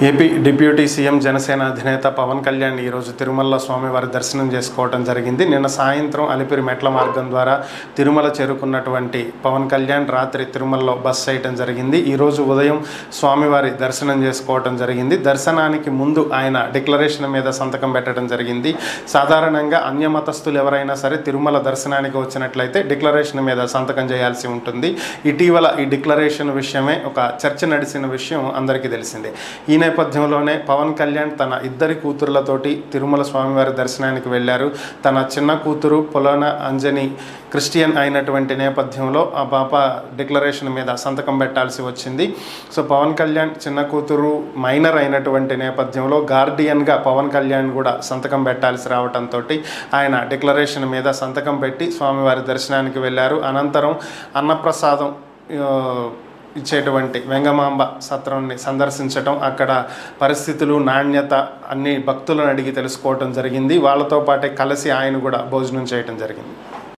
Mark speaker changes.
Speaker 1: AP deputy CM Janasena అధినేత పవన్ కళ్యాణ్ ఈరోజు తిరుమలలో స్వామివారి దర్శనం చేసుకోవడం జరిగింది. నిన్న సాయంత్రం అలిపిరి మెట్ల మార్గం ద్వారా తిరుమల చేరుకున్నటువంటి పవన్ కళ్యాణ్ రాత్రి తిరుమలలో బస చేయడం జరిగింది. ఈరోజు ఉదయం స్వామివారి దర్శనం చేసుకోవడం జరిగింది. దర్శనానికి ముందు ఆయన డిక్లరేషన్ మీద సంతకం పెట్టడం జరిగింది. సాధారణంగా అన్యమతస్థులు ఎవరైనా సరే తిరుమల దర్శనానికి వచ్చినట్లయితే డిక్లరేషన్ మీద సంతకం చేయాల్సి ఉంటుంది. ఇటీవల ఈ డిక్లరేషన్ విషయమే ఒక చర్చ నడిచిన విషయం అందరికీ తెలిసిందే. ఈ నేపథ్యంలోనే పవన్ కళ్యాణ్ తన ఇద్దరి కూతురులతోటి తిరుమల స్వామివారి దర్శనానికి వెళ్ళారు. తన చిన్న కూతురు పొలోన అంజని క్రిస్టియన్ అయినటువంటి నేపథ్యంలో ఆ పాప డిక్లరేషన్ మీద సంతకం పెట్టాల్సి వచ్చింది. సో పవన్ కళ్యాణ్ చిన్న కూతురు మైనర్ అయినటువంటి నేపథ్యంలో గార్డియన్గా పవన్ కళ్యాణ్ కూడా సంతకం పెట్టాల్సి రావడంతో ఆయన డిక్లరేషన్ మీద సంతకం పెట్టి స్వామివారి దర్శనానికి వెళ్ళారు. అనంతరం అన్నప్రసాదం ఇచ్చేటువంటి వెంగమాంబ సత్రాన్ని సందర్శించడం, అక్కడ పరిస్థితులు, నాణ్యత అన్ని భక్తులను అడిగి తెలుసుకోవడం జరిగింది. వాళ్ళతో పాటే కలిసి ఆయన కూడా భోజనం చేయడం జరిగింది.